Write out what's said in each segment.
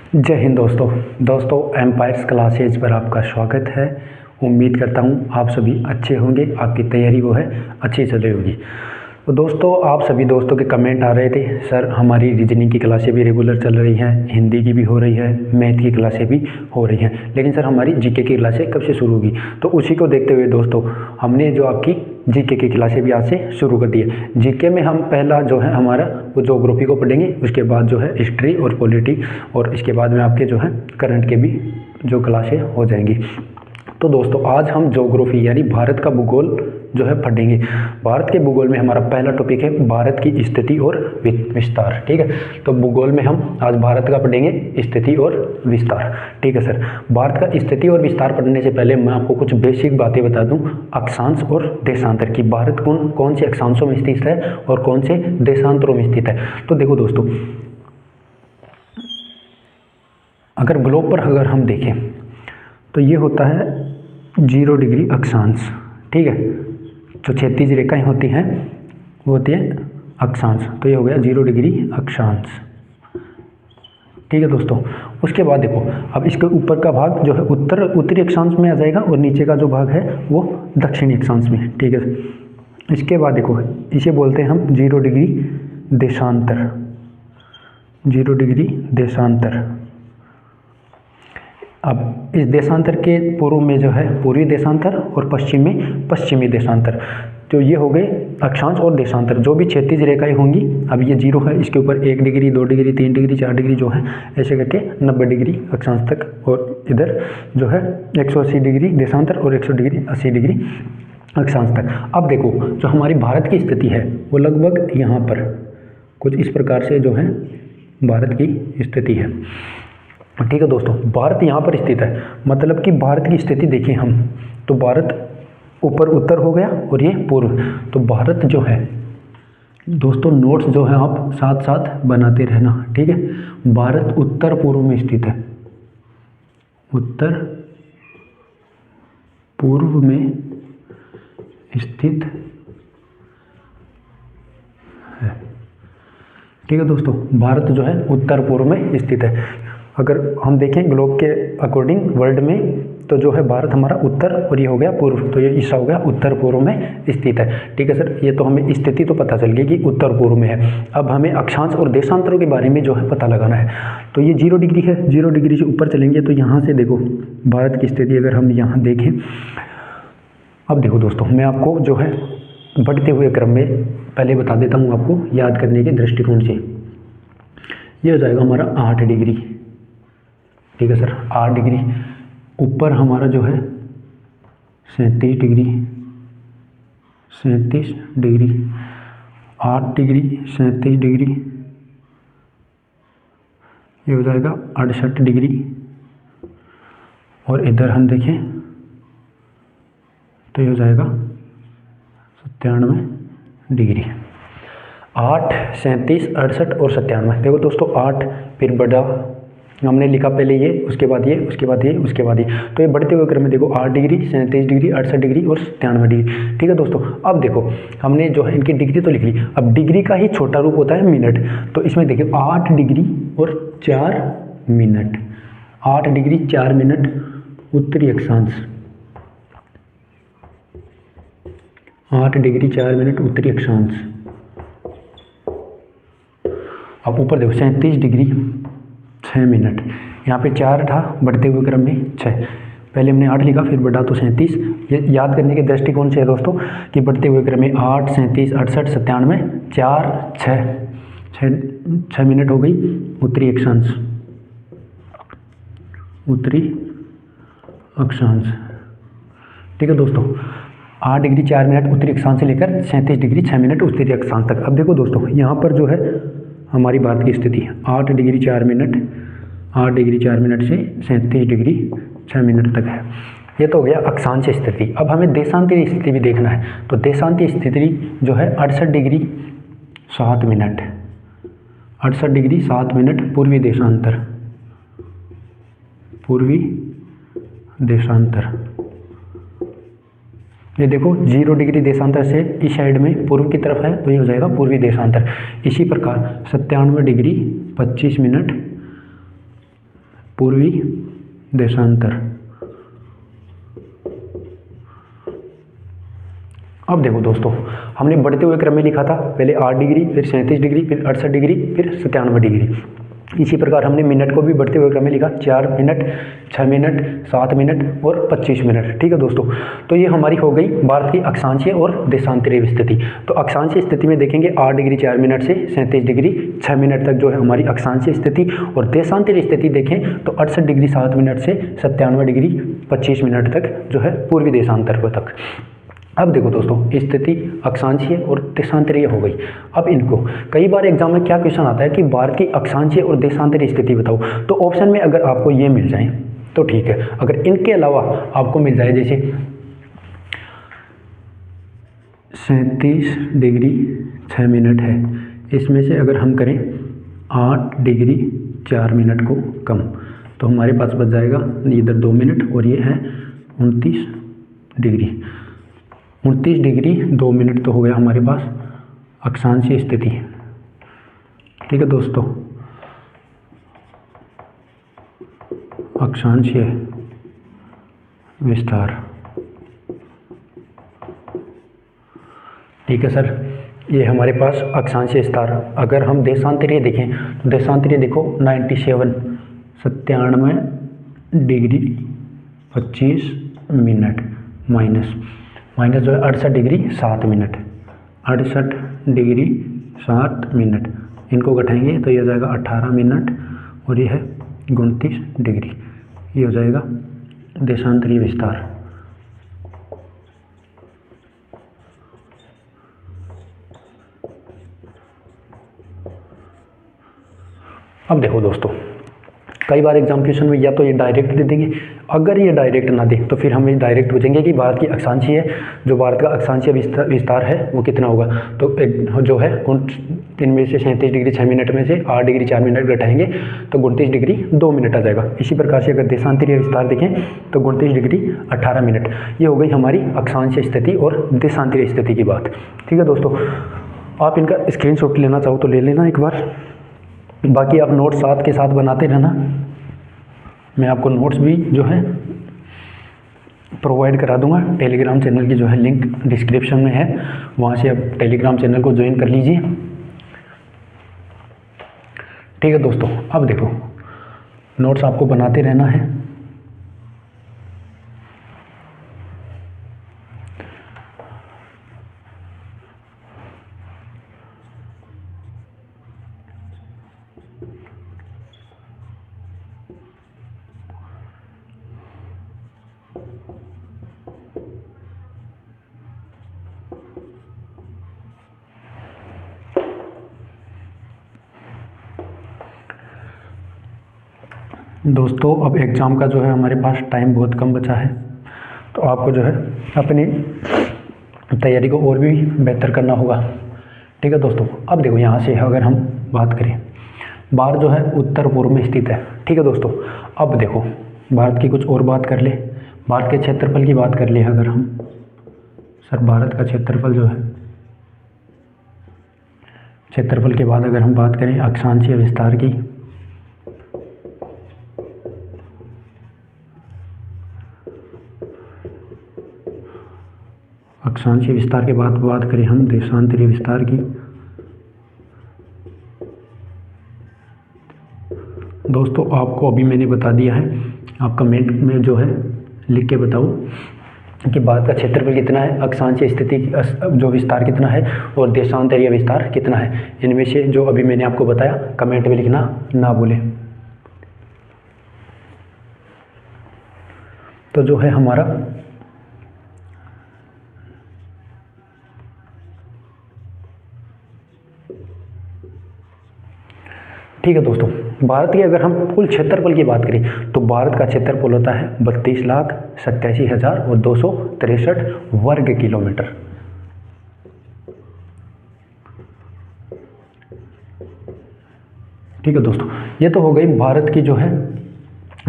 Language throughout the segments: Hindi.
जय हिंद दोस्तों एम्पायर्स क्लासेज पर आपका स्वागत है। उम्मीद करता हूँ आप सभी अच्छे होंगे, आपकी तैयारी वो है अच्छी चल रही होगी। तो दोस्तों आप सभी दोस्तों के कमेंट आ रहे थे, सर हमारी रीजनिंग की क्लासें भी रेगुलर चल रही हैं, हिंदी की भी हो रही है, मैथ की क्लासें भी हो रही हैं, लेकिन सर हमारी जीके की क्लासें कब से शुरू होगी। तो उसी को देखते हुए दोस्तों हमने जो आपकी जीके की क्लासें भी आज से शुरू कर दी है। जीके में हम पहला जो है हमारा वो ज्योग्राफी को पढ़ेंगे, उसके बाद जो है हिस्ट्री और पॉलिटी, और इसके बाद में आपके जो है करंट के भी जो क्लासें हो जाएंगी। तो दोस्तों आज हम ज्योग्राफी यानी भारत का भूगोल जो है पढ़ेंगे। भारत के भूगोल में हमारा पहला टॉपिक है भारत की स्थिति और विस्तार। ठीक है, तो भूगोल में हम आज भारत का पढ़ेंगे स्थिति और विस्तार। ठीक है सर, भारत का स्थिति और विस्तार पढ़ने से पहले मैं आपको कुछ बेसिक बातें बता दूं अक्षांश और देशांतर की। भारत कौन से अक्षांशों में स्थित है और कौन से देशांतरों में स्थित है। तो देखो दोस्तों, अगर ग्लोब पर अगर हम देखें तो ये होता है 0 डिग्री अक्षांश। ठीक है, जो क्षैतिज रेखाएं होती हैं वो होती है अक्षांश, तो ये हो गया 0 डिग्री अक्षांश। ठीक है दोस्तों, उसके बाद देखो अब इसके ऊपर का भाग जो है उत्तरी अक्षांश में आ जाएगा और नीचे का जो भाग है वो दक्षिणी अक्षांश में। ठीक है, इसके बाद देखो इसे बोलते हैं हम 0 डिग्री देशांतर। 0 डिग्री देशांतर। अब इस देशांतर के पूर्व में जो है पूर्वी देशांतर और पश्चिम में पश्चिमी देशांतर। तो ये हो गए अक्षांश और देशांतर। जो भी क्षैतिज रेखाएं होंगी, अब ये 0 है, इसके ऊपर 1 डिग्री 2 डिग्री 3 डिग्री 4 डिग्री जो है ऐसे करके 90 डिग्री अक्षांश तक, और इधर जो है 180 डिग्री देशांतर और 100 डिग्री 80 डिग्री अक्षांश तक। अब देखो जो हमारी भारत की स्थिति है वो लगभग यहाँ पर कुछ इस प्रकार से जो है भारत की स्थिति है। ठीक है दोस्तों, भारत यहाँ पर स्थित है, मतलब कि भारत की स्थिति देखें हम तो भारत ऊपर उत्तर हो गया और ये पूर्व। तो भारत जो है दोस्तों, नोट्स जो है आप साथ साथ बनाते रहना। ठीक है, भारत उत्तर पूर्व में स्थित है, उत्तर पूर्व में स्थित है। ठीक है दोस्तों, भारत जो है उत्तर पूर्व में स्थित है। अगर हम देखें ग्लोब के अकॉर्डिंग वर्ल्ड में तो जो है भारत हमारा उत्तर और ये हो गया पूर्व, तो ये हिस्सा हो गया उत्तर पूर्व में स्थित है। ठीक है सर, ये तो हमें स्थिति तो पता चल गई कि उत्तर पूर्व में है। अब हमें अक्षांश और देशांतरों के बारे में जो है पता लगाना है। तो ये 0 डिग्री है, 0 डिग्री से ऊपर चलेंगे तो यहाँ से देखो भारत की स्थिति अगर हम यहाँ देखें। अब देखो दोस्तों, मैं आपको जो है बढ़ते हुए क्रम में पहले बता देता हूँ आपको याद करने के दृष्टिकोण से। ये हो जाएगा हमारा 8 डिग्री। ठीक है सर, 8 डिग्री। ऊपर हमारा जो है 37 डिग्री, 37 डिग्री, 8 डिग्री 37 डिग्री, ये हो जाएगा 68 डिग्री। और इधर हम देखें तो ये हो जाएगा 97 डिग्री। 8, 37, 68 और 97। देखो दोस्तों, 8 फिर बड़ा हमने लिखा पहले ये, उसके बाद ये, उसके बाद ये, उसके बाद ये, तो ये बढ़ते हुए क्रम में देखो 8 डिग्री 37 डिग्री 68 डिग्री और 97 डिग्री। ठीक है दोस्तों, अब देखो हमने जो है इनकी डिग्री तो लिख ली। अब डिग्री का ही छोटा रूप होता है मिनट, तो इसमें देखिए 8 डिग्री और 4 मिनट। 8 डिग्री 4 मिनट उत्तरी अक्षांश। 8 डिग्री 4 मिनट उत्तरी अक्षांश। अब ऊपर देखो 37 डिग्री 6 मिनट। यहाँ पे 4 था, बढ़ते हुए क्रम में 6। पहले हमने 8 लिखा फिर बढ़ा तो 37। ये याद करने के दृष्टिकोण से है दोस्तों कि बढ़ते हुए क्रम में 8, 37, 68, 97, 4, 6 मिनट हो गई उत्तरी अक्षांश। उत्तरी अक्षांश। ठीक है दोस्तों, 8 डिग्री 4 मिनट उत्तरी अक्षांश से लेकर 37 डिग्री 6 मिनट उत्तरी अक्षांश तक। अब देखो दोस्तों, यहाँ पर जो है हमारी भारत की स्थिति 8 डिग्री 4 मिनट, 8 डिग्री 4 मिनट से 37 डिग्री 6 मिनट तक है। ये तो हो गया अक्षांश स्थिति। अब हमें देशांतरीय स्थिति भी देखना है, तो देशांतरीय स्थिति जो है 68 डिग्री 7 मिनट। 68 डिग्री 7 मिनट पूर्वी देशांतर। पूर्वी देशांतर। ये देखो 0 डिग्री देशांतर से इस साइड में पूर्व की तरफ है, तो ये हो जाएगा पूर्वी देशांतर। इसी प्रकार 97 डिग्री 25 मिनट पूर्वी देशांतर। अब देखो दोस्तों, हमने बढ़ते हुए क्रम में लिखा था, पहले 8 डिग्री, फिर 37 डिग्री, फिर 68 डिग्री, फिर 97 डिग्री। इसी प्रकार हमने मिनट को भी बढ़ते हुए क्रम में लिखा, 4 मिनट, 6 मिनट, 7 मिनट और 25 मिनट। ठीक है दोस्तों, तो ये हमारी हो गई भारत की अक्षांशीय और देशांतरीय स्थिति। तो अक्षांशीय स्थिति में देखेंगे 8 डिग्री 4 मिनट से 37 डिग्री 6 मिनट तक जो है हमारी अक्षांशीय स्थिति, और देशांतरीय स्थिति देखें तो 68 डिग्री 7 मिनट से 97 डिग्री 25 मिनट तक जो है पूर्वी देशांतर तक। अब देखो दोस्तों, स्थिति अक्षांशीय और देशांतरीय हो गई। अब इनको कई बार एग्जाम में क्या क्वेश्चन आता है कि भारत की अक्षांशीय और देशांतरीय स्थिति बताओ, तो ऑप्शन में अगर आपको ये मिल जाए तो ठीक है, अगर इनके अलावा आपको मिल जाए जैसे 37 डिग्री 6 मिनट है, इसमें से अगर हम करें 8 डिग्री 4 मिनट को कम, तो हमारे पास बच जाएगा इधर 2 मिनट और ये है 29 डिग्री। 29 डिग्री 2 मिनट तो हो गया हमारे पास अक्षांशीय स्थिति। ठीक है दोस्तों, अक्षांशीय विस्तार। ठीक है सर, ये हमारे पास अक्षांशीय विस्तार। अगर हम देशांतरीय देखें तो देशांतरीय देखो 97 डिग्री 25 मिनट माइनस जो है 68 डिग्री 7 मिनट, 68 डिग्री 7 मिनट, इनको घटाएंगे तो ये हो जाएगा 18 मिनट और ये है 29 डिग्री। ये हो जाएगा देशांतरीय विस्तार। अब देखो दोस्तों, कई बार एग्जाम क्वेश्चन में या तो ये डायरेक्ट दे देंगे, अगर ये डायरेक्ट ना दे तो फिर हम ये डायरेक्ट पूछेंगे कि भारत की अक्षांशीय जो भारत का अक्षांशीय विस्तार है वो कितना होगा। तो एक जो है इनमें से 37 डिग्री 6 मिनट में से 8 डिग्री 4 मिनट घटाएंगे तो 29 डिग्री 2 मिनट आ जाएगा। इसी प्रकार से अगर देशांतरीय विस्तार देखें तो 29 डिग्री 18 मिनट। ये हो गई हमारी अक्षांशीय स्थिति और देशांतरीय स्थिति की बात। ठीक है दोस्तों, आप इनका स्क्रीनशॉट लेना चाहो तो ले लेना एक बार, बाकी आप नोट्स साथ के साथ बनाते रहना। मैं आपको नोट्स भी जो है प्रोवाइड करा दूंगा। टेलीग्राम चैनल की जो है लिंक डिस्क्रिप्शन में है, वहाँ से आप टेलीग्राम चैनल को ज्वाइन कर लीजिए। ठीक है दोस्तों, अब देखो नोट्स आपको बनाते रहना है। दोस्तों, अब एग्ज़ाम का जो है हमारे पास टाइम बहुत कम बचा है, तो आपको जो है अपनी तैयारी को और भी बेहतर करना होगा। ठीक है दोस्तों, अब देखो यहाँ से अगर हम बात करें, भारत जो है उत्तर पूर्व में स्थित है। ठीक है दोस्तों, अब देखो भारत की कुछ और बात कर ले, भारत के क्षेत्रफल की बात कर ले अगर हम, सर भारत का क्षेत्रफल जो है, क्षेत्रफल के बाद अगर हम बात करें अक्षांशीय विस्तार की, अक्षांशीय विस्तार के बाद बात करें हम देशांतरीय विस्तार की। दोस्तों आपको अभी मैंने बता दिया है, आप कमेंट में जो है लिख के बताओ कि भारत का क्षेत्रफल कितना है, अक्षांशीय स्थिति जो विस्तार कितना है और देशांतरीय विस्तार कितना है। इनमें से जो अभी मैंने आपको बताया कमेंट में लिखना ना भूलें। तो जो है हमारा ठीक है दोस्तों, भारत की अगर हम कुल क्षेत्रफल की बात करें तो भारत का क्षेत्रफल होता है 32,87,263 वर्ग किलोमीटर। ठीक है दोस्तों, ये तो हो गई भारत की जो है,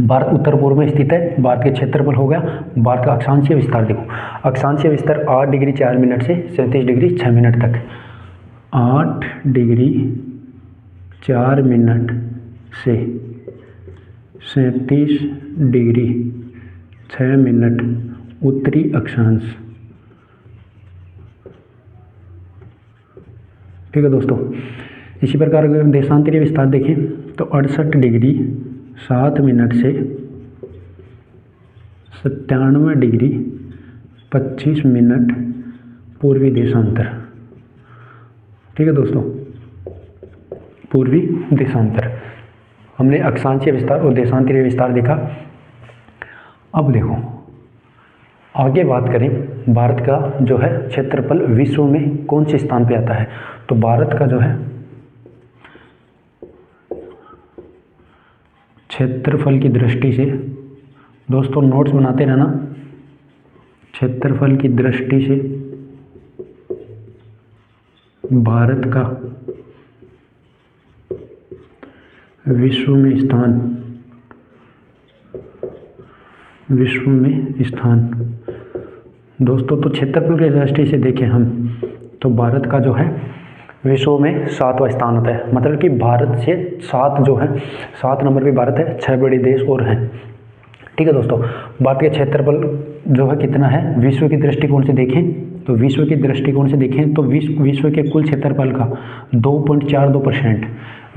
भारत उत्तर पूर्व में स्थित है, भारत के क्षेत्रफल हो गया। भारत का अक्षांशीय विस्तार देखो, अक्षांशीय विस्तार 8 डिग्री 4 मिनट से 37 डिग्री 6 मिनट तक, 8 डिग्री 4 मिनट से 37 डिग्री 6 मिनट उत्तरी अक्षांश। ठीक है दोस्तों, इसी प्रकार अगर देशांतरीय विस्तार देखें तो 68 डिग्री 7 मिनट से 97 डिग्री 25 मिनट पूर्वी देशांतर। ठीक है दोस्तों, पूर्वी देशांतर। हमने अक्षांशीय विस्तार और देशांतरीय विस्तार देखा। अब देखो आगे बात करें, भारत का जो है क्षेत्रफल विश्व में कौन से स्थान पे आता है। तो भारत का जो है क्षेत्रफल की दृष्टि से, दोस्तों नोट्स बनाते रहना, क्षेत्रफल की दृष्टि से भारत का विश्व में स्थान दोस्तों, तो क्षेत्रफल की दृष्टि से देखें हम तो भारत का जो है विश्व में 7वां स्थान होता है। मतलब कि भारत से 7 जो है 7 नंबर पे भारत है, 6 बड़े देश और हैं। ठीक है दोस्तों, भारत का क्षेत्रफल जो है कितना है विश्व की दृष्टिकोण से देखें तो विश्व के दृष्टिकोण से देखें तो विश्व के कुल क्षेत्रफल का 2.42%,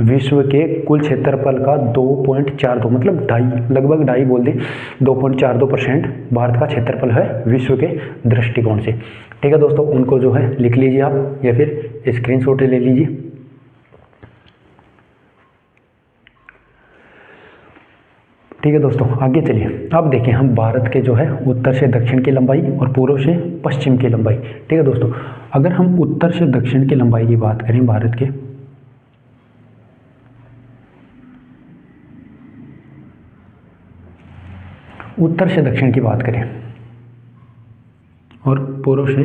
विश्व के कुल क्षेत्रफल का 2.42 मतलब लगभग 2.5 बोल दें, 2.42% भारत का क्षेत्रफल है विश्व के दृष्टिकोण से। ठीक है दोस्तों, उनको जो है लिख लीजिए आप या फिर स्क्रीनशॉट ले लीजिए। ठीक है दोस्तों, आगे चलिए। अब देखें हम भारत के जो है उत्तर से दक्षिण की लंबाई और पूर्व से पश्चिम की लंबाई। ठीक है दोस्तों, अगर हम उत्तर से दक्षिण की लंबाई की बात करें भारत के, उत्तर से दक्षिण की बात करें और पूर्व से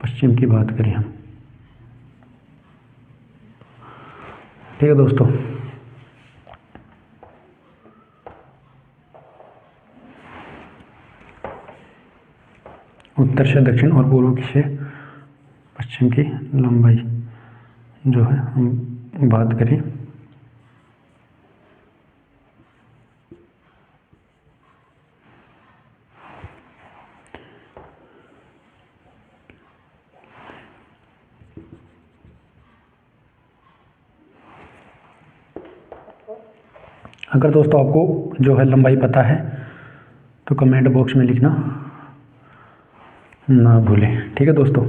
पश्चिम की बात करें हम। ठीक है दोस्तों, उत्तर से दक्षिण और पूर्व से पश्चिम की लंबाई जो है हम बात करें अगर दोस्तों आपको जो है लंबाई पता है तो कमेंट बॉक्स में लिखना ना भूलें। ठीक है दोस्तों,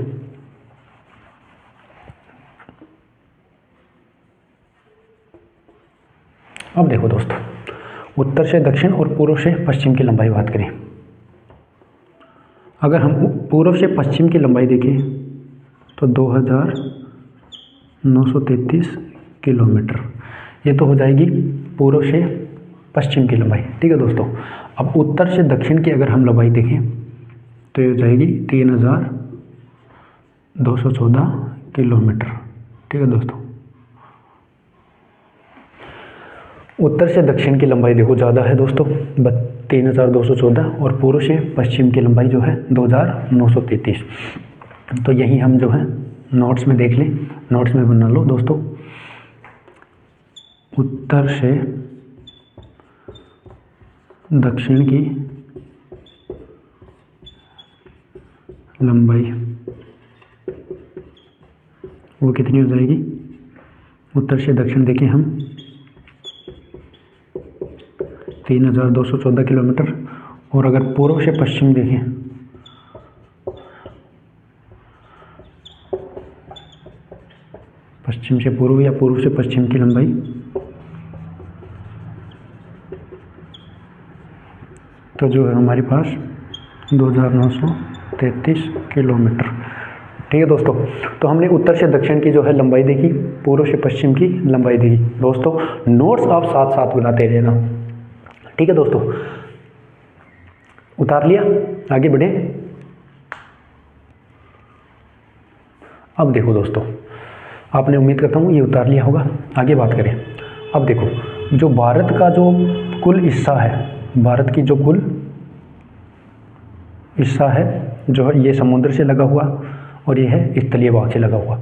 अब देखो दोस्तों, उत्तर से दक्षिण और पूर्व से पश्चिम की लंबाई बात करें। अगर हम पूर्व से पश्चिम की लंबाई देखें तो 2933 किलोमीटर, ये तो हो जाएगी पूर्व से पश्चिम की लंबाई। ठीक है दोस्तों, अब उत्तर से दक्षिण की अगर हम लंबाई देखें तो ये हो जाएगी 3214 किलोमीटर। ठीक है दोस्तों, उत्तर से दक्षिण की लंबाई देखो ज़्यादा है दोस्तों 3214 और पूर्व से पश्चिम की लंबाई जो है 2933। तो यही हम जो है नोट्स में देख लें, नोट्स में बना लो दोस्तों। उत्तर से दक्षिण की लंबाई वो कितनी हो जाएगी, उत्तर से दक्षिण देखें हम 3214 किलोमीटर, और अगर पूर्व से पश्चिम देखें पश्चिम से पूर्व या पूर्व से पश्चिम की लंबाई तो जो है हमारे पास 2933 किलोमीटर। ठीक है दोस्तों, तो हमने उत्तर से दक्षिण की जो है लंबाई देखी, पूर्व से पश्चिम की लंबाई देखी। दोस्तों नोट्स आप साथ साथ बनाते रहना। ठीक है दोस्तों, उतार लिया, आगे बढ़े। अब देखो दोस्तों, आपने उम्मीद करता हूँ ये उतार लिया होगा। आगे बात करें। अब देखो जो भारत का जो कुल हिस्सा है, भारत की जो कुल हिस्सा है जो है ये समुद्र से लगा हुआ और ये है स्थलीय भाग से लगा हुआ।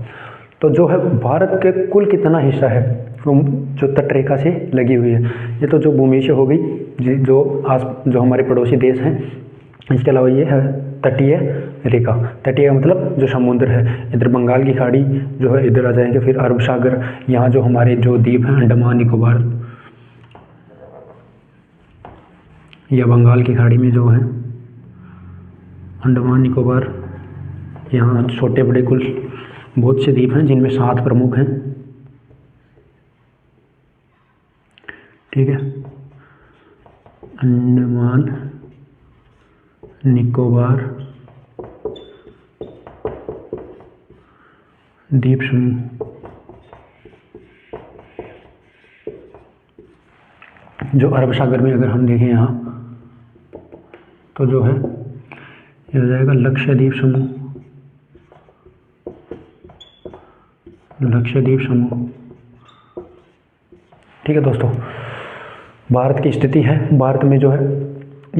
तो जो है भारत के कुल कितना हिस्सा है वो जो तटरेखा से लगी हुई है। ये तो जो भूमध्य हो गई, जो हमारे पड़ोसी देश हैं। इसके अलावा ये है तटीय रेखा। तटीय मतलब जो समुद्र है, इधर बंगाल की खाड़ी जो है इधर आ जाएंगे, फिर अरब सागर, यहाँ जो हमारे जो द्वीप हैं अंडमान निकोबार या बंगाल की खाड़ी में जो है अंडमान निकोबार, यहाँ छोटे बड़े कुल बहुत से द्वीप हैं जिनमें 7 प्रमुख हैं। ठीक है, अंडमान निकोबार द्वीप समूह। जो अरब सागर में अगर हम देखें यहाँ तो जो है ये हो जाएगा लक्षद्वीप समूह। लक्षद्वीप समूह। ठीक है दोस्तों, भारत की स्थिति है, भारत में जो है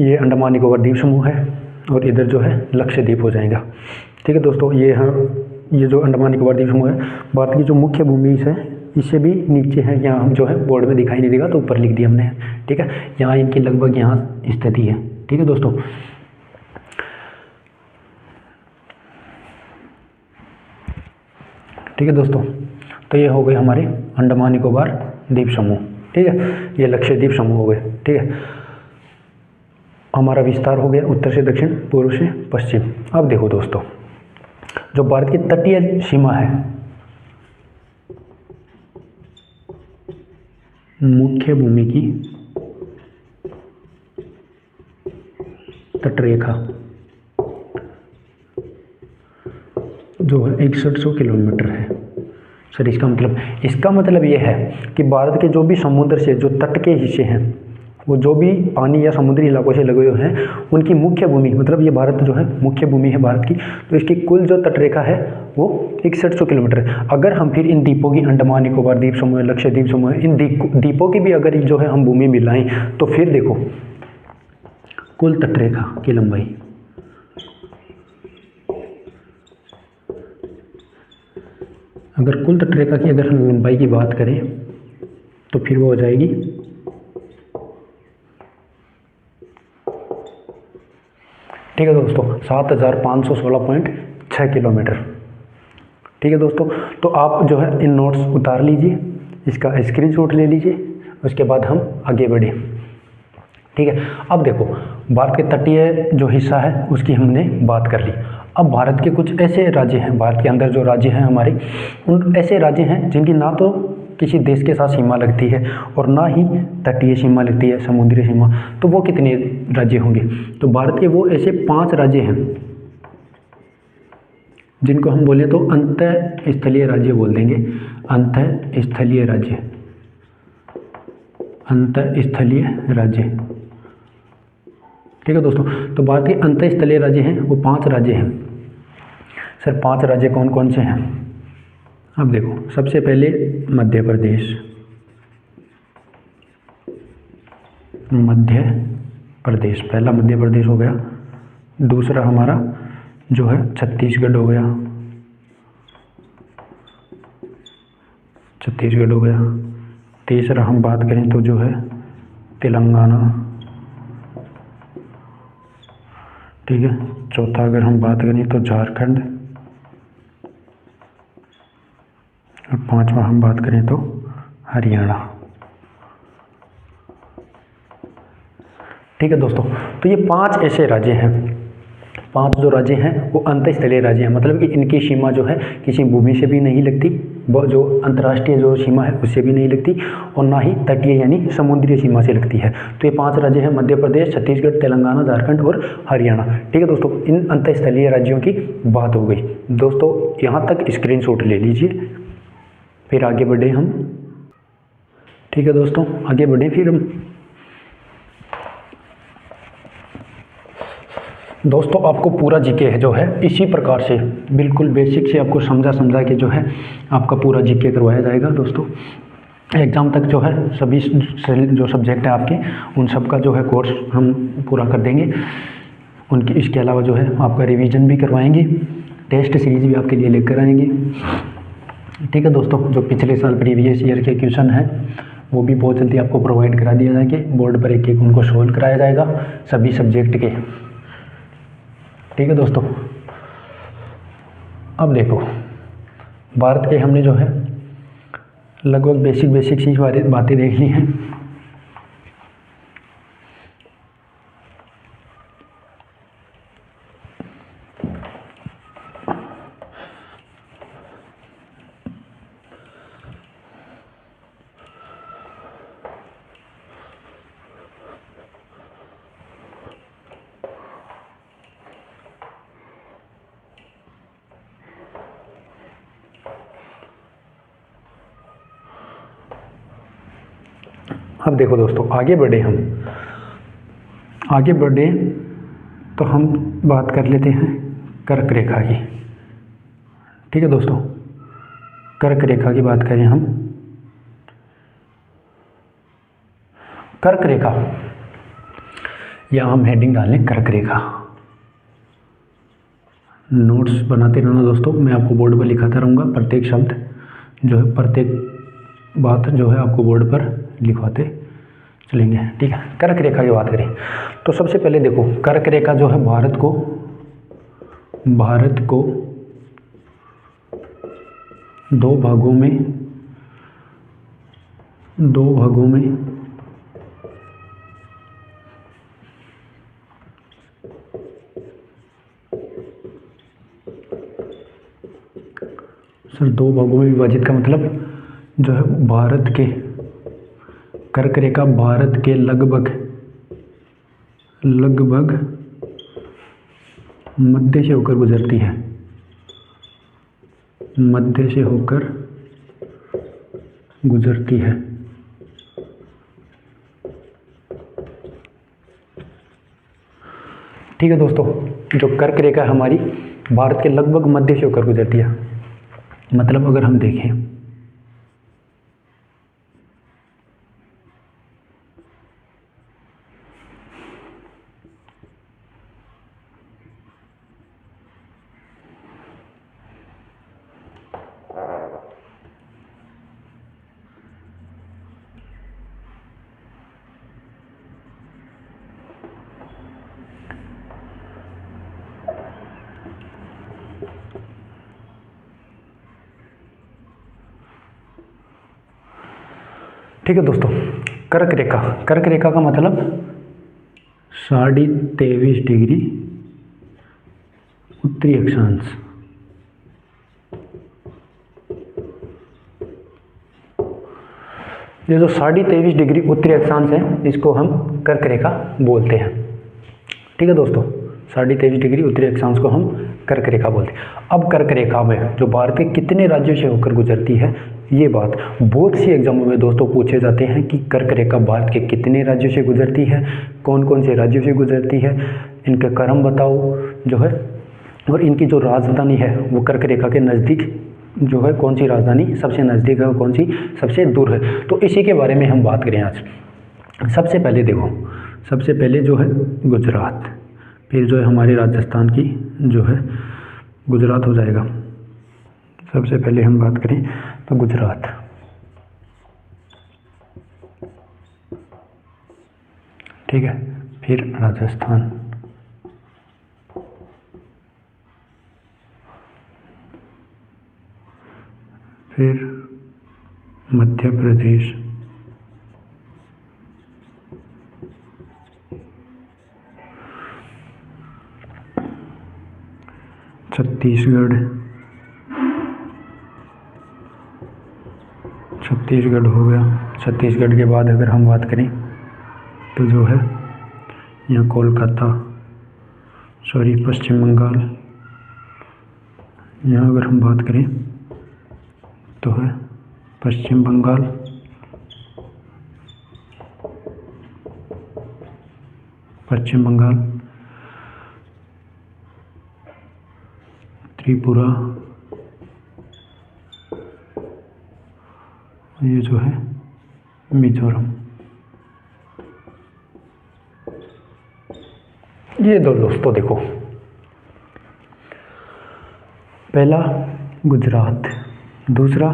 ये अंडमान निकोबार द्वीप समूह है और इधर जो है लक्षद्वीप हो जाएगा। ठीक है दोस्तों, ये जो अंडमान निकोबार द्वीप समूह है, भारत की जो मुख्य भूमि है इससे भी नीचे है। यहाँ हम जो है बोर्ड में दिखाई नहीं देगा तो ऊपर लिख दिया हमने। ठीक है, यहाँ इनकी लगभग यहाँ स्थिति है। ठीक है दोस्तों, ठीक है दोस्तों, तो ये हो गए हमारे अंडमान निकोबार द्वीप समूह। ठीक है, ये लक्षद्वीप समूह हो गए। ठीक है, हमारा विस्तार हो गया उत्तर से दक्षिण, पूर्व से पश्चिम। अब देखो दोस्तों, जो भारत की तटीय सीमा है, मुख्य भूमि की तटरेखा जो है 6100 किलोमीटर है। सर इसका मतलब ये है कि भारत के जो भी समुद्र से जो तट के हिस्से हैं, वो जो भी पानी या समुद्री इलाकों से लगे हुए हैं, उनकी मुख्य भूमि, मतलब ये भारत जो है मुख्य भूमि है भारत की, तो इसकी कुल जो तटरेखा है वो 6100 किलोमीटर है। अगर हम फिर इन द्वीपों की, अंडमान निकोबार द्वीप समूह, लक्षद्वीप समूह, इन द्वीपों की भी अगर जो है हम भूमि मिलाएं तो फिर देखो कुल तटरेखा की लंबाई, अगर कुल तटरेखा की अगर हम लंबाई की बात करें तो फिर वो हो जाएगी ठीक है दोस्तों 7516.6 किलोमीटर। ठीक है दोस्तों, तो आप जो है इन नोट्स उतार लीजिए, इसका स्क्रीनशॉट ले लीजिए, उसके बाद हम आगे बढ़े। ठीक है, अब देखो भारत के तटीय जो हिस्सा है उसकी हमने बात कर ली। अब भारत के कुछ ऐसे राज्य हैं, भारत के अंदर जो राज्य हैं हमारे, उन ऐसे राज्य हैं जिनकी ना तो किसी देश के साथ सीमा लगती है और ना ही तटीय सीमा लगती है, समुद्री सीमा। तो वो कितने राज्य होंगे? तो भारत के वो ऐसे 5 राज्य हैं जिनको हम बोले तो अंतःस्थलीय राज्य बोल देंगे। अंतःस्थलीय राज्य, अंतःस्थलीय राज्य। ठीक है दोस्तों, तो भारत के अंतःस्थलीय राज्य हैं वो 5 राज्य हैं। सर 5 राज्य कौन कौन से हैं? अब देखो, सबसे पहले मध्य प्रदेश, मध्य प्रदेश, पहला मध्य प्रदेश हो गया। दूसरा हमारा जो है छत्तीसगढ़ हो गया, छत्तीसगढ़ हो गया। तीसरा हम बात करें तो जो है तेलंगाना। ठीक है, चौथा अगर हम बात करें तो झारखंड, और 5वां हम बात करें तो हरियाणा। ठीक है दोस्तों, तो ये 5 ऐसे राज्य हैं, 5 जो राज्य हैं वो अंतःस्थलीय राज्य हैं, मतलब कि इनकी सीमा जो है किसी भूमि से भी नहीं लगती, वो जो अंतर्राष्ट्रीय जो सीमा है उससे भी नहीं लगती, और ना ही तटीय यानी समुद्री सीमा से लगती है। तो ये 5 राज्य हैं, मध्य प्रदेश, छत्तीसगढ़, तेलंगाना, झारखंड और हरियाणा। ठीक है दोस्तों, इन अंतःस्थलीय राज्यों की बात हो गई। दोस्तों यहाँ तक स्क्रीनशॉट ले लीजिए, फिर आगे बढ़े हम। ठीक है दोस्तों, आगे बढ़े फिर हम। दोस्तों आपको पूरा जीके जो है इसी प्रकार से बिल्कुल बेसिक से आपको समझा के जो है आपका पूरा जीके करवाया जाएगा। दोस्तों एग्ज़ाम तक जो है सभी जो सब्जेक्ट है आपके, उन सब का जो है कोर्स हम पूरा कर देंगे। उनकी इसके अलावा जो है आपका रिवीजन भी करवाएंगे, टेस्ट सीरीज भी आपके लिए लेकर आएंगे। ठीक है दोस्तों, जो पिछले साल प्रीवियस ईयर के क्वेश्चन हैं वो भी बहुत जल्दी आपको प्रोवाइड करा दिया जाएंगे। बोर्ड पर एक एक उनको सोल्व कराया जाएगा सभी सब्जेक्ट के। ठीक है दोस्तों, अब देखो भारत के हमने जो है लगभग बेसिक सी बातें देख ली हैं। अब देखो दोस्तों, आगे बढ़े तो हम बात कर लेते हैं कर्क रेखा की। ठीक है दोस्तों, कर्क रेखा की बात करें हम। कर्क रेखा, या हम हेडिंग डाल लें कर्क रेखा। नोट्स बनाते रहना दोस्तों, मैं आपको बोर्ड पर लिखाता रहूँगा। प्रत्येक शब्द जो है, प्रत्येक बात जो है आपको बोर्ड पर लिखवाते चलेंगे। ठीक है, कर्क रेखा की बात करें तो सबसे पहले देखो, कर्क रेखा जो है भारत को दो भागों में दो भागों में विभाजित का मतलब जो है भारत के कर्क रेखा भारत के लगभग मध्य से होकर गुजरती है। ठीक है दोस्तों, जो कर्क रेखा हमारी भारत के लगभग मध्य से होकर गुजरती है। मतलब अगर हम देखें ठीक है दोस्तों, कर्क रेखा का मतलब 23.5 डिग्री उत्तरी अक्षांश। ये जो 23.5 डिग्री उत्तरी अक्षांश है, इसको हम कर्क रेखा बोलते हैं। ठीक है दोस्तों, 23.5 डिग्री उत्तरी अक्षांश को हम कर्क रेखा बोलते हैं। अब कर्क रेखा में जो भारत के कितने राज्यों से होकर गुजरती है, ये बात बहुत सी एग्जामों में दोस्तों पूछे जाते हैं कि कर्क रेखा भारत के कितने राज्यों से गुजरती है, कौन कौन से राज्यों से गुजरती है, इनका क्रम बताओ जो है, और इनकी जो राजधानी है वो कर्क रेखा के नज़दीक जो है कौन सी राजधानी सबसे नज़दीक है और कौन सी सबसे दूर है। तो इसी के बारे में हम बात करें आज। सबसे पहले देखो, सबसे पहले जो है गुजरात, फिर जो है हमारे राजस्थान की जो है गुजरात हो जाएगा। सबसे पहले हम बात करें तो गुजरात, ठीक है, फिर राजस्थान, फिर मध्य प्रदेश, छत्तीसगढ़ हो गया। छत्तीसगढ़ के बाद अगर हम बात करें तो जो है यहाँ पश्चिम बंगाल, यहाँ अगर हम बात करें तो है पश्चिम बंगाल, त्रिपुरा, ये जो है मिजोरम। ये दो दोस्तों देखो, पहला गुजरात दूसरा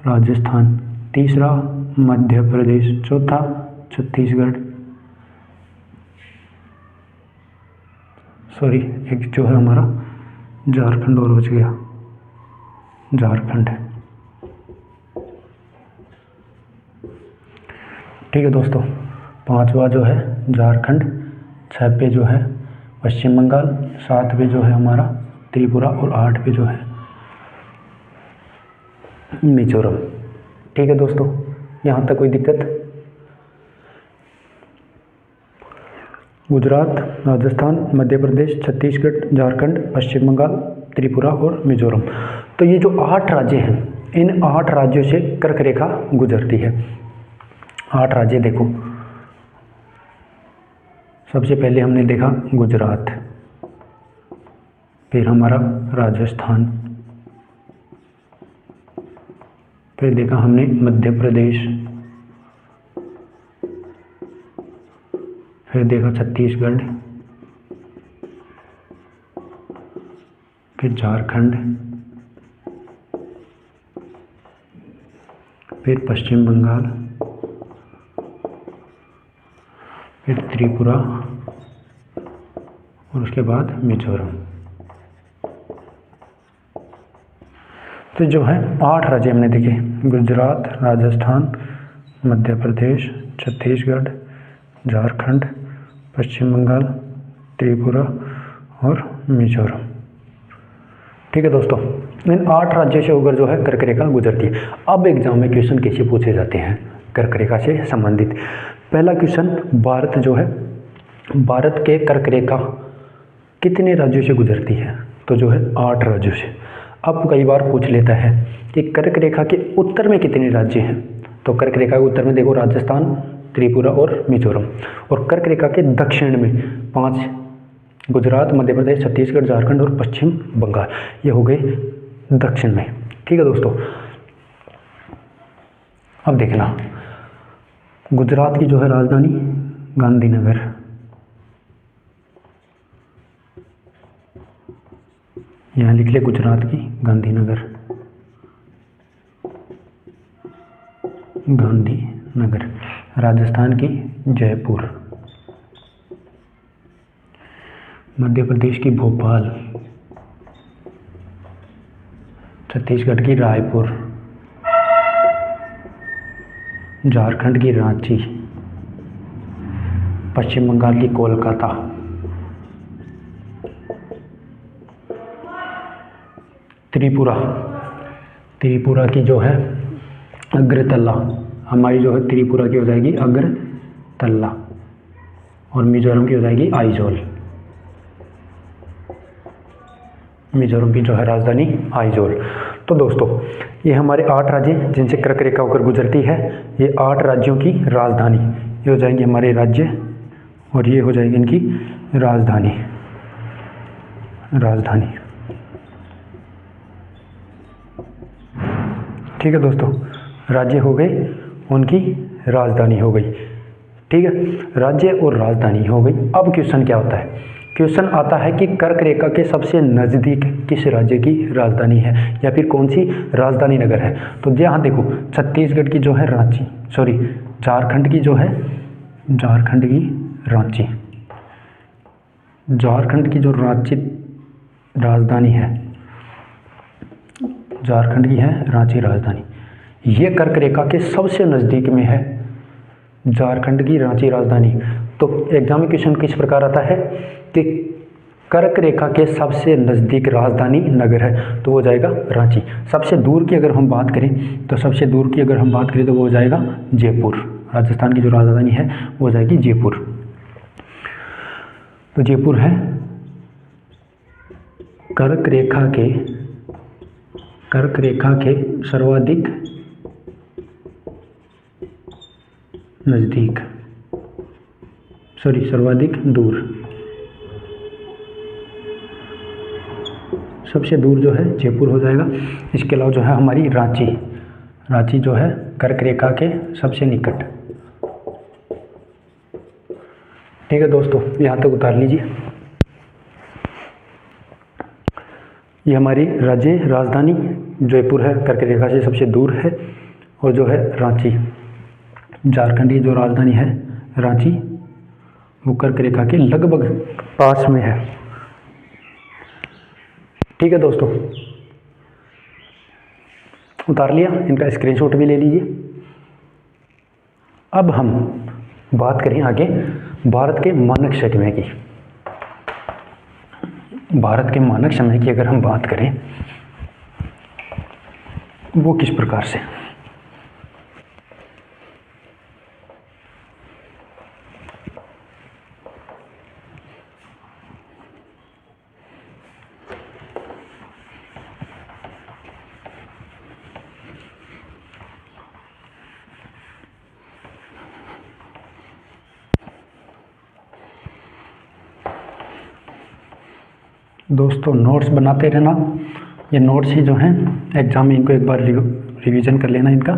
राजस्थान, तीसरा मध्य प्रदेश, चौथा छत्तीसगढ़, सॉरी एक जो है हमारा झारखंड और बच गया, झारखंड। ठीक है दोस्तों, पांचवा जो है झारखंड, 6 पे जो है पश्चिम बंगाल, 7 पे जो है हमारा त्रिपुरा और 8 पे जो है मिजोरम। ठीक है दोस्तों, यहाँ तक कोई दिक्कत? गुजरात, राजस्थान, मध्य प्रदेश, छत्तीसगढ़, झारखंड, पश्चिम बंगाल, त्रिपुरा और मिजोरम। तो ये जो 8 राज्य हैं, इन 8 राज्यों से कर्क रेखा गुजरती है। 8 राज्य देखो, सबसे पहले हमने देखा गुजरात, फिर हमारा राजस्थान, फिर देखा हमने मध्य प्रदेश, फिर देखा छत्तीसगढ़, फिर झारखंड, फिर पश्चिम बंगाल, फिर त्रिपुरा और उसके बाद मिजोरम। तो जो है 8 राज्य हमने देखे, गुजरात, राजस्थान, मध्य प्रदेश, छत्तीसगढ़, झारखंड, पश्चिम बंगाल, त्रिपुरा और मिजोरम। ठीक है दोस्तों, इन 8 राज्यों से होकर जो है कर्क रेखा गुजरती है। अब एग्जाम में क्वेश्चन कैसे पूछे जाते हैं कर्क रेखा से संबंधित? पहला क्वेश्चन, भारत जो है, भारत के कर्क रेखा कितने राज्यों से गुजरती है? तो जो है 8 राज्यों से। अब कई बार पूछ लेता है कि कर्क रेखा के उत्तर में कितने राज्य हैं? तो कर्क रेखा के उत्तर में देखो राजस्थान, त्रिपुरा और मिजोरम। और कर्क रेखा के दक्षिण में 5, गुजरात, मध्य प्रदेश, छत्तीसगढ़, झारखंड और पश्चिम बंगाल। ये हो गए दक्षिण में। ठीक है दोस्तों, अब देखना, गुजरात की जो है राजधानी गांधीनगर, यहाँ लिख ले गुजरात की गांधीनगर, गांधीनगर। राजस्थान की जयपुर, मध्य प्रदेश की भोपाल, छत्तीसगढ़ की रायपुर, झारखंड की रांची, पश्चिम बंगाल की कोलकाता, त्रिपुरा, त्रिपुरा की जो है अग्रतला, हमारी जो है त्रिपुरा की हो जाएगी अग्रतला, और मिजोरम की हो जाएगी आइजोल। मिजोरम की जो है राजधानी आइजोल। तो दोस्तों, ये हमारे 8 राज्य जिनसे कर्क रेखा होकर गुजरती है, ये 8 राज्यों की राजधानी, ये हो जाएंगे हमारे राज्य, और ये हो जाएगी इनकी राजधानी। राजधानी, ठीक है दोस्तों, राज्य हो गए, उनकी राजधानी हो गई। ठीक है, राज्य और राजधानी हो गई। अब क्वेश्चन क्या होता है? क्वेश्चन आता है कि कर्क रेखा के सबसे नज़दीक किस राज्य की राजधानी है, या फिर कौन सी राजधानी नगर है? तो जहाँ देखो, छत्तीसगढ़ की जो है रांची, सॉरी झारखंड की जो है, झारखंड की रांची, झारखंड की जो रांची राजधानी है, झारखंड की है रांची राजधानी, ये कर्क रेखा के सबसे नज़दीक में है, झारखंड की रांची राजधानी। तो एग्जाम में क्वेश्चन किस प्रकार आता है कि कर्क रेखा के सबसे नज़दीक राजधानी नगर है, तो वो जाएगा रांची। सबसे दूर की अगर हम बात करें, तो सबसे दूर की अगर हम बात करें तो वो हो जाएगा जयपुर। राजस्थान की जो राजधानी है वो हो जाएगी जयपुर। तो जयपुर है कर्क रेखा के सर्वाधिक नज़दीक, सॉरी सर्वाधिक दूर, सबसे दूर जो है जयपुर हो जाएगा। इसके अलावा जो है हमारी रांची, रांची जो है कर्क रेखा के सबसे निकट। ठीक है दोस्तों, यहाँ तक उतार लीजिए। ये हमारी राज्य राजधानी जयपुर है कर्क रेखा से सबसे दूर है, और जो है रांची, झारखंड की जो राजधानी है रांची, वो कर्क रेखा के लगभग पास में है। ठीक है दोस्तों, उतार लिया, इनका स्क्रीनशॉट भी ले लीजिए। अब हम बात करें आगे भारत के मानक समय की। भारत के मानक समय की अगर हम बात करें वो किस प्रकार से, दोस्तों नोट्स बनाते रहना। ये नोट्स ही जो हैं एग्ज़ाम में इनको एक बार रिवीजन कर लेना इनका।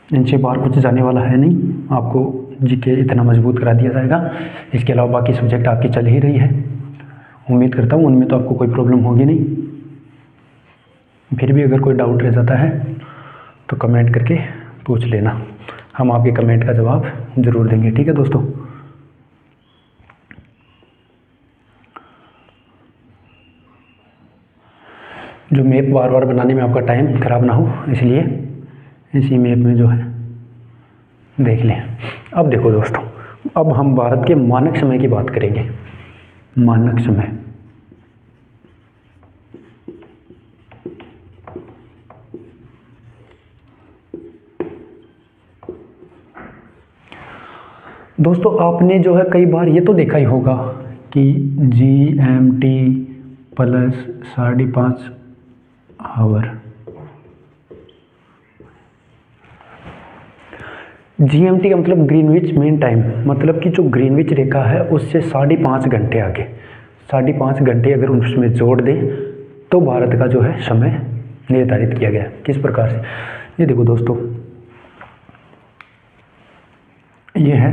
इनसे बाहर कुछ जाने वाला है नहीं, आपको जीके इतना मजबूत करा दिया जाएगा। इसके अलावा बाकी सब्जेक्ट आपकी चल ही रही है, उम्मीद करता हूँ उनमें तो आपको कोई प्रॉब्लम होगी नहीं। फिर भी अगर कोई डाउट रह जाता है तो कमेंट करके पूछ लेना, हम आपके कमेंट का जवाब ज़रूर देंगे। ठीक है दोस्तों, जो मैप बार बार बनाने में आपका टाइम ख़राब ना हो इसलिए इसी मैप में जो है देख लें। अब देखो दोस्तों, अब हम भारत के मानक समय की बात करेंगे। मानक समय, दोस्तों आपने जो है कई बार ये तो देखा ही होगा कि GMT प्लस 5.5 आवर। GMT का मतलब ग्रीनविच मीन टाइम, मतलब कि जो ग्रीनविच रेखा है उससे 5.5 घंटे आगे, 5.5 घंटे अगर उसमें जोड़ दें तो भारत का जो है समय निर्धारित किया गया है। किस प्रकार से, ये देखो दोस्तों, ये है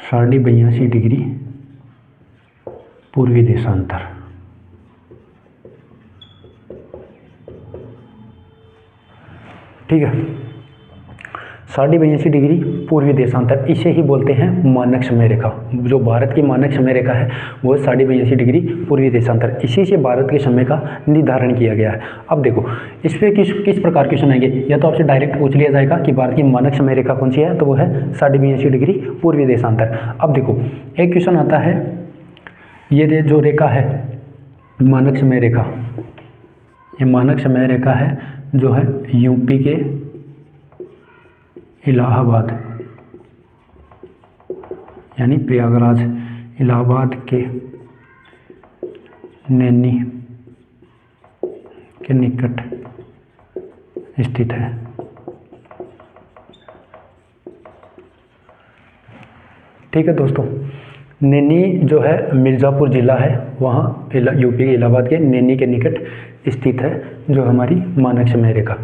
82.5 डिग्री पूर्वी देशांतर। ठीक है, 82.5 डिग्री पूर्वी देशांतर, इसे ही बोलते हैं मानक समय रेखा। जो भारत की मानक समय रेखा है वो 82.5 डिग्री पूर्वी देशांतर, इसी से भारत के समय का निर्धारण किया गया है। अब देखो इस पर किस प्रकार क्वेश्चन आएंगे, या तो आपसे डायरेक्ट पूछ लिया जाएगा कि भारत की मानक समय रेखा कौन सी है, तो वो है 82.5 डिग्री पूर्वी देशांतर। अब देखो एक क्वेश्चन आता है, ये जो रेखा है मानक समय रेखा, ये मानक समय रेखा है जो है यूपी के इलाहाबाद यानी प्रयागराज, इलाहाबाद के नैनी के निकट स्थित है। ठीक है दोस्तों, नैनी जो है मिर्ज़ापुर ज़िला है, वहाँ यूपी के इलाहाबाद के नैनी के निकट स्थित है जो हमारी मानक समय रेखा।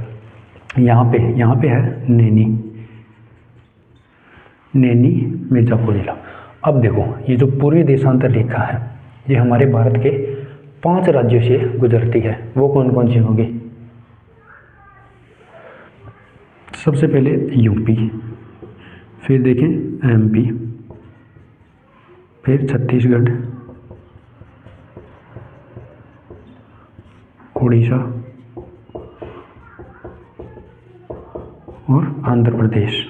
यहाँ पे है नैनी मिर्ज़ापुर जिला। अब देखो ये जो पूर्वी देशांतर रेखा है ये हमारे भारत के 5 राज्यों से गुजरती है। वो कौन कौन सी होगी, सबसे पहले यूपी, फिर देखें MP, फिर छत्तीसगढ़, उड़ीसा और आंध्र प्रदेश।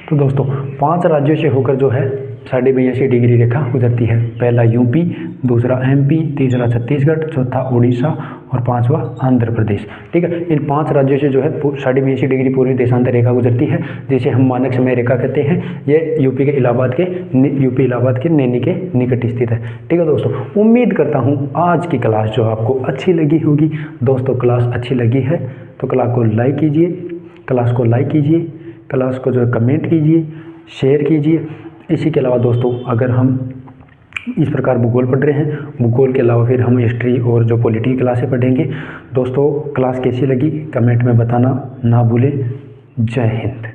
तो दोस्तों 5 राज्यों से होकर जो है 82.5 डिग्री रेखा गुजरती है। पहला यूपी, दूसरा MP, तीसरा छत्तीसगढ़, चौथा उड़ीसा और 5वां आंध्र प्रदेश। ठीक है, इन 5 राज्यों से जो है 82.5 डिग्री पूर्वी देशांतर रेखा गुजरती है, जिसे हम मानक समय रेखा कहते हैं। ये यूपी इलाहाबाद के नैनी के निकट स्थित है। ठीक है दोस्तों, उम्मीद करता हूँ आज की क्लास जो आपको अच्छी लगी होगी। दोस्तों क्लास अच्छी लगी है तो क्लास को लाइक कीजिए, क्लास को जो है कमेंट कीजिए, शेयर कीजिए। इसी के अलावा दोस्तों अगर हम इस प्रकार भूगोल पढ़ रहे हैं, भूगोल के अलावा फिर हम हिस्ट्री और जो पॉलिटी की क्लासें पढ़ेंगे। दोस्तों क्लास कैसी लगी कमेंट में बताना ना भूलें। जय हिंद।